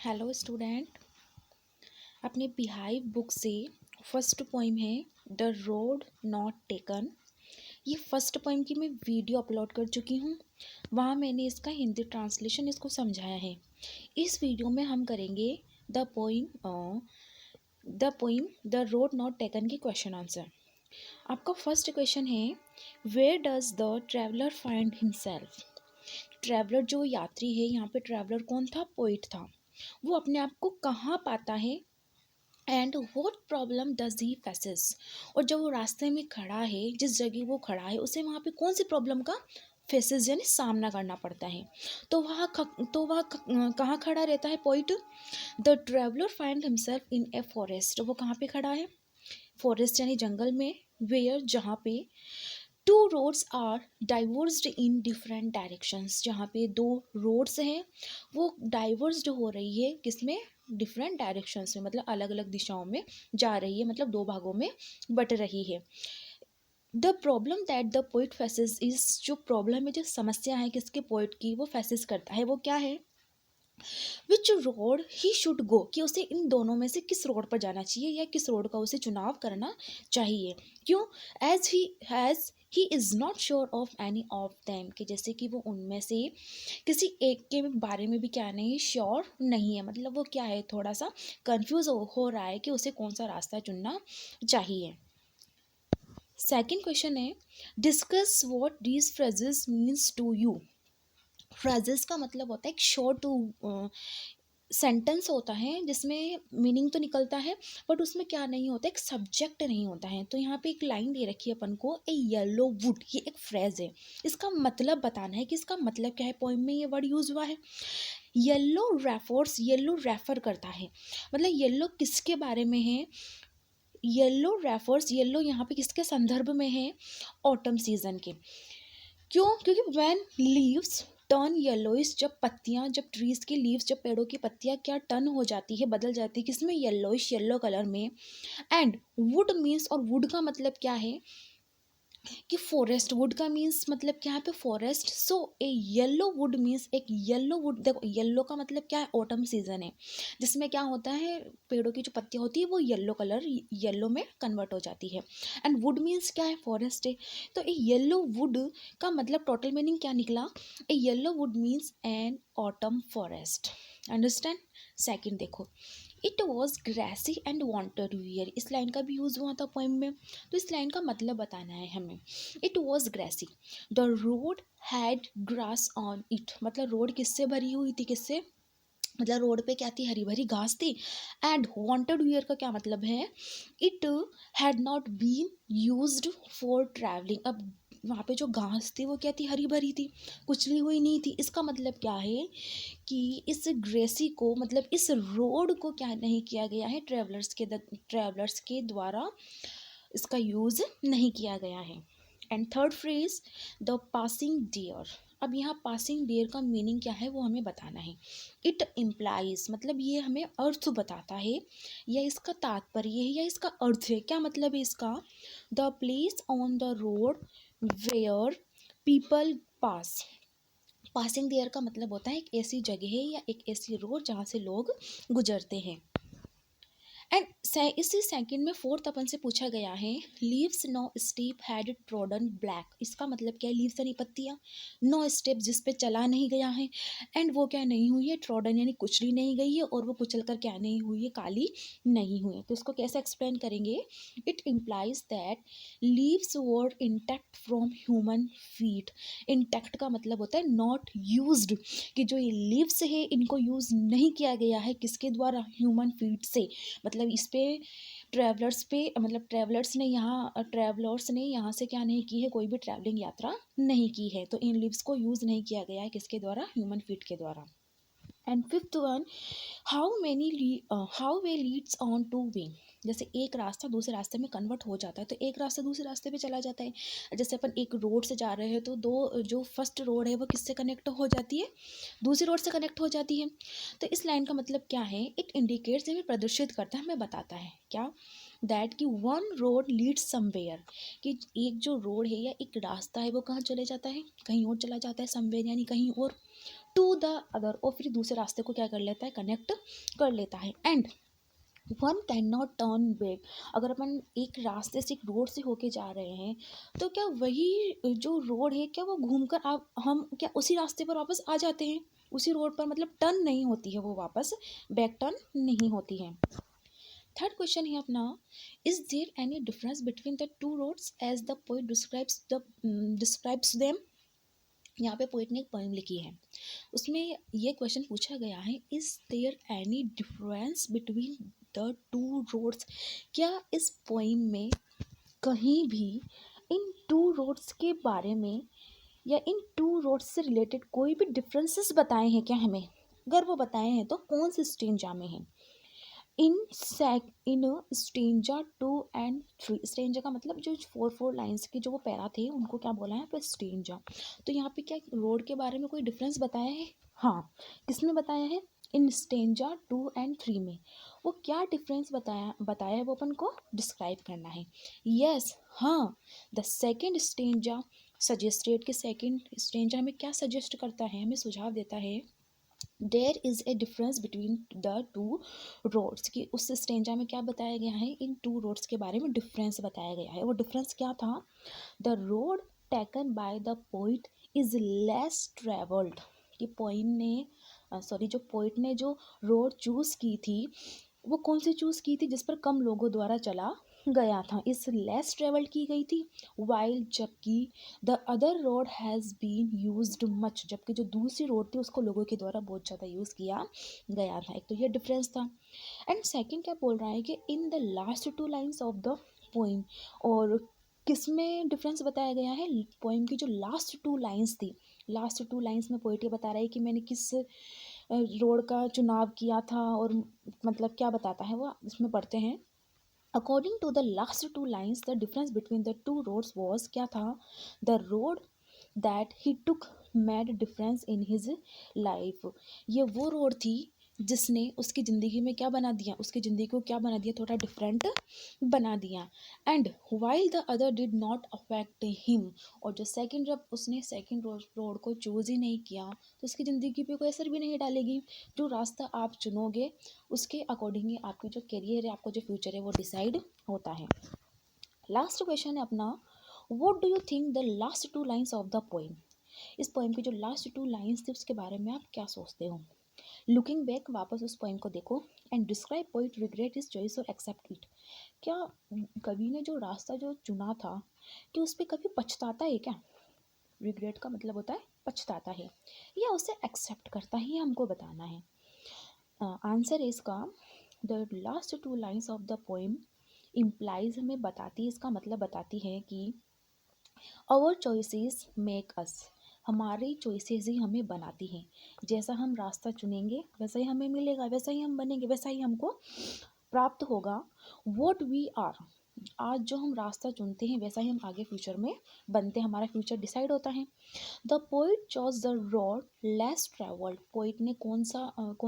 Hello student, अपने beehive book से first poem है द रोड नॉट टेकन। ये फर्स्ट पोइम की मैं वीडियो अपलोड कर चुकी हूँ। वहाँ मैंने इसका हिंदी ट्रांसलेशन इसको समझाया है। इस वीडियो में हम करेंगे the poem the road not taken की क्वेश्चन आंसर। आपका फर्स्ट क्वेश्चन है, where does the traveller find himself. Traveller जो यात्री है, यहाँ पे ट्रैवलर कौन था? पोइट था। वो अपने आप को कहाँ पाता है? And what problem does he faces. और जब वो रास्ते में खड़ा है, जिस जगह वो खड़ा है, उसे वहाँ पे कौन सी प्रॉब्लम का फेसेस यानी सामना करना पड़ता है। तो वह कहाँ खड़ा रहता है poet? The traveller find himself in a forest. वो कहाँ पे खड़ा है? फॉरेस्ट यानी जंगल में। वेयर, जहाँ पे two roads are diverged in different directions. जहाँ पे दो रोड्स हैं वो डाइवर्स्ड हो रही है, किसमें? डिफरेंट डायरेक्शंस में, मतलब अलग अलग दिशाओं में जा रही है, मतलब दो भागों में बट रही है। The problem that the poet faces is, जो प्रॉब्लम है, जो समस्या है किसके? पोइट की। वो फेसेस करता है, वो क्या है? विच रोड ही शुड गो, कि उसे इन दोनों में से किस रोड पर जाना चाहिए या किस रोड का उसे चुनाव करना चाहिए। क्यों? As he is not sure of any of them, कि जैसे कि वो उनमें से किसी एक के बारे में भी क्या नहीं, श्योर नहीं है। मतलब वो क्या है, थोड़ा सा कंफ्यूज हो रहा है कि उसे कौन सा रास्ता चुनना चाहिए। सेकंड क्वेश्चन है, discuss what these phrases means to you. Phrases का मतलब होता है एक शॉर्ट सेंटेंस होता है जिसमें मीनिंग तो निकलता है बट उसमें क्या नहीं होता, एक सब्जेक्ट नहीं होता है। तो यहाँ पे एक लाइन दे रखी है अपन को, ए येलो वुड, ये एक फ्रेज है। इसका मतलब बताना है कि इसका मतलब क्या है। पोइम में ये वर्ड यूज हुआ है येलो रेफर्स, येलो रेफर करता है, मतलब येलो किसके बारे में है? येलो रेफर्स, येलो यहाँ पे किसके संदर्भ में है? ऑटम सीजन के। क्यों? क्योंकि व्हेन लीव्स टर्न येलोइश, जब पत्तियां, जब ट्रीज की लीव्स, जब पेड़ों की पत्तियां क्या टर्न हो जाती है, बदल जाती है किसमें? येलोइश, येलो कलर में। एंड वुड मीन्स, और वुड का मतलब क्या है कि फॉरेस्ट। वुड का मीन्स मतलब क्या है पे? फॉरेस्ट। सो ए येलो वुड मीन्स, एक येलो वुड। देखो येलो का मतलब क्या है? ऑटम सीजन है, जिसमें क्या होता है, पेड़ों की जो पत्तियां होती है वो येलो कलर, येलो में कन्वर्ट हो जाती है। एंड वुड मीन्स क्या है? फॉरेस्ट है। तो ए येलो वुड का मतलब टोटल मीनिंग क्या निकला? A yellow wood means an autumn forest. Understand? Second देखो, it was grassy and wanted wear. इस लाइन का भी यूज़ हुआ था पोइम में, तो इस लाइन का मतलब बताना है हमें। It was grassy, the road had grass on it. मतलब रोड किससे भरी हुई थी? किससे? मतलब रोड पे क्या थी? हरी भरी घास थी। एंड वांटेड वियर का क्या मतलब है? It had not been used for travelling. अब वहाँ पे जो घास थी वो क्या थी? हरी भरी थी, कुचली हुई नहीं थी। इसका मतलब क्या है कि इस ग्रेसी को, मतलब इस रोड को क्या नहीं किया गया है? ट्रैवलर्स के द्वारा इसका यूज़ नहीं किया गया है। And third phrase, the passing there. अब यहाँ पासिंग डियर का मीनिंग क्या है वो हमें बताना है। इट इम्प्लाइज, मतलब ये हमें अर्थ बताता है, या इसका तात्पर्य है, या इसका अर्थ है। क्या मतलब है इसका? The place on the road where people pass. Passing there का मतलब होता है एक ऐसी जगह या एक ऐसी रोड जहाँ से लोग गुजरते हैं। एंड इसी सेकंड में फोर्थ अपन से पूछा गया है, leaves no step had trodden black. इसका मतलब क्या है? लीव्स यानी पत्तियाँ, नो स्टेप जिस पे चला नहीं गया है, एंड वो क्या नहीं हुई है? ट्रोडन यानी कुचली नहीं गई है, और वो कुचल कर क्या नहीं हुई है? काली नहीं हुई है। तो इसको कैसे एक्सप्लेन करेंगे? It implies that leaves were intact from human feet. Intact का मतलब होता है नॉट यूज्ड, कि जो ये लीव्स है इनको यूज़ नहीं किया गया है, किसके द्वारा? ह्यूमन फीट से। मतलब इस पे ट्रैवलर्स पे, मतलब ट्रैवलर्स ने यहाँ से क्या नहीं की है? कोई भी ट्रैवलिंग यात्रा नहीं की है। तो इन लिव्स को यूज़ नहीं किया गया है, किसके द्वारा? ह्यूमन फीट के द्वारा। And fifth one, how way Leeds on two way. जैसे एक रास्ता दूसरे रास्ते में कन्वर्ट हो जाता है, तो एक रास्ता दूसरे रास्ते पे चला जाता है। जैसे अपन एक रोड से जा रहे हैं तो दो, जो फर्स्ट रोड है वो किससे कनेक्ट हो जाती है? दूसरी रोड से कनेक्ट हो जाती है। तो इस लाइन का मतलब क्या है? इट इंडिकेट्स, हमें प्रदर्शित करता है, हमें बताता है क्या? दैट कि वन रोड लीड्स समवेयर, कि एक जो रोड है या एक रास्ता है वो कहाँ चले जाता है? कहीं और चला जाता है। समवेयर यानी कहीं और। टू द अदर, और फिर दूसरे रास्ते को क्या कर लेता है, कनेक्ट कर लेता है। And one can not turn back, अगर अपन एक रास्ते से, एक रोड से होके जा रहे हैं, तो क्या वही जो रोड है क्या वो घूमकर आप हम क्या उसी रास्ते पर वापस आ जाते हैं, उसी रोड पर, मतलब टर्न नहीं होती है वो वापस, बैक टर्न नहीं होती है। थर्ड क्वेश्चन है अपना, is there any difference between the two roads as the poet describes them. यहाँ पे पोइट ने एक पोइम लिखी है, उसमें ये क्वेश्चन पूछा गया है, is there any difference between the two roads, क्या इस पोइम में कहीं भी इन टू रोड्स के बारे में या इन टू रोड्स से रिलेटेड कोई भी डिफरेंसेस बताए हैं क्या हमें, अगर वो बताए हैं तो कौन से स्टेंजा में है। इन स्टेंजा 2 and 3, स्टेंजा का मतलब जो 4 लाइन्स के जो वो पैरा थे उनको क्या बोला है यहाँ पे, स्टेंजा। तो यहाँ पे क्या रोड के बारे में कोई डिफरेंस बताया है, हाँ, किसमें बताया है, इन स्टेंजा 2 and 3 में। वो क्या डिफरेंस बताया है वो अपन को डिस्क्राइब करना है। यस, हाँ, द सेकेंड स्टेंजा सजेस्टेड, कि सेकेंड स्टेंजा हमें क्या सजेस्ट करता है, हमें सुझाव देता है, there is a difference between the two roads, कि उस स्टेंजा में क्या बताया गया है, इन टू रोड्स के बारे में डिफरेंस बताया गया है। वो डिफरेंस क्या था, the road taken by the poet is less travelled, कि पोइम ने जो पोइट ने जो रोड चूज़ की थी वो कौन सी चूज़ की थी, जिस पर कम लोगों द्वारा चला गया था, इस लेस ट्रेवल की गई थी। वाइल, जबकि the other road has been used much, जबकि जो दूसरी रोड थी उसको लोगों के द्वारा बहुत ज़्यादा यूज़ किया गया था। एक तो ये डिफरेंस था। एंड सेकंड क्या बोल रहा है कि in the last 2 lines of the poem, और किस में डिफरेंस बताया गया है, पोइम की जो लास्ट 2 लाइन्स थी, लास्ट 2 लाइन्स में पोइट ये बता रहा है कि मैंने किस रोड का चुनाव किया था, और मतलब क्या बताता है वो, इसमें पढ़ते हैं। According to the last 2 lines the difference between the two roads was, क्या था, the road that he took made difference in his life, ये वो रोड थी जिसने उसकी ज़िंदगी में क्या बना दिया, उसकी ज़िंदगी को क्या बना दिया, थोड़ा डिफरेंट बना दिया। And while the other did not affect him, और जो सेकंड, जब उसने सेकंड रोड को चूज़ ही नहीं किया तो उसकी ज़िंदगी पे कोई असर भी नहीं डालेगी। जो रास्ता आप चुनोगे उसके अकॉर्डिंग ही आपकी जो करियर है, आपका जो फ्यूचर है वो डिसाइड होता है। लास्ट क्वेश्चन है अपना, what do you think the last 2 lines of the poem, इस पोइम की जो लास्ट 2 लाइन्स थी उसके बारे में आप क्या सोचते हो। लुकिंग बैक, वापस उस पोइम को देखो, and describe poet regret is choice और एक्सेप्ट इट, क्या कवि ने जो रास्ता जो चुना था कि उस पर कभी पछताता है क्या, रिग्रेट का मतलब होता है पछताता है, या उसे एक्सेप्ट करता ही, हमको बताना है। आंसर है इसका, the last 2 lines of the poem implies, हमें बताती है, इसका मतलब बताती है कि आवर चॉइसेस मेक अस, हमारी चॉइसेस ही हमें बनाती हैं, जैसा हम रास्ता चुनेंगे वैसा ही हमें मिलेगा, वैसा ही हम बनेंगे, वैसा ही हमको प्राप्त होगा। वॉट वी आर, आज जो हम रास्ता चुनते हैं वैसा ही हम आगे फ्यूचर में बनते हैं, हमारा फ्यूचर डिसाइड होता है। The poet chose the road less travelled, poet ने कौन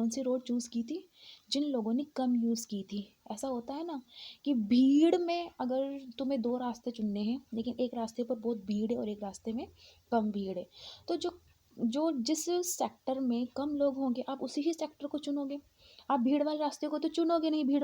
सी रोड चूज़ की थी, जिन लोगों ने कम यूज़ की थी। ऐसा होता है ना कि भीड़ में अगर तुम्हें 2 रास्ते चुनने हैं, लेकिन एक रास्ते पर बहुत भीड़ है और एक रास्ते में कम भीड़ है, तो जो जो जिस सेक्टर में कम लोग होंगे आप उसी ही सेक्टर को चुनोगे, आप भीड़ वाले रास्ते को तो चुनोगे नहीं, भीड़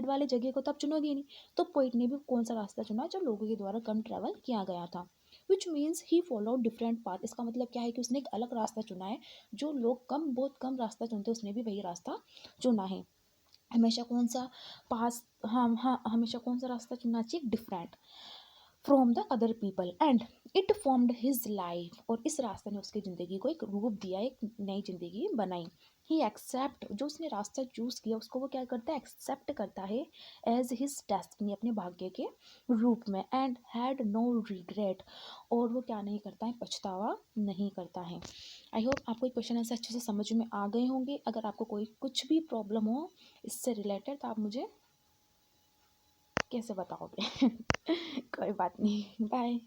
वाले जगह को तो आप चुनोगे ही नहीं। तो पोइट ने भी कौन सा रास्ता चुना, जो लोगों के द्वारा कम ट्रैवल किया गया था, which means he followed different path, इसका मतलब क्या है कि उसने एक अलग रास्ता चुना है, जो लोग बहुत कम रास्ता चुनते हैं उसने भी वही रास्ता चुना है। हमेशा कौन सा पास, हाँ, हमेशा कौन सा रास्ता चुनना चाहिए, different from the other people, and it formed his life, और इस रास्ते ने उसकी ज़िंदगी को एक रूप दिया, एक नई ज़िंदगी बनाई। ही एक्सेप्ट, जो उसने रास्ता चूज़ किया उसको वो क्या करता है, एक्सेप्ट करता है एज हिज डेस्टिनी, अपने भाग्य के रूप में, एंड हैड नो रिग्रेट, और वो क्या नहीं करता है, पछतावा नहीं करता है। आई होप आपको ये क्वेश्चन ऐसे अच्छे से समझ में आ गए होंगे। अगर आपको कोई कुछ भी प्रॉब्लम हो इससे रिलेटेड तो आप मुझे कैसे बताओगे कोई बात नहीं, बाय।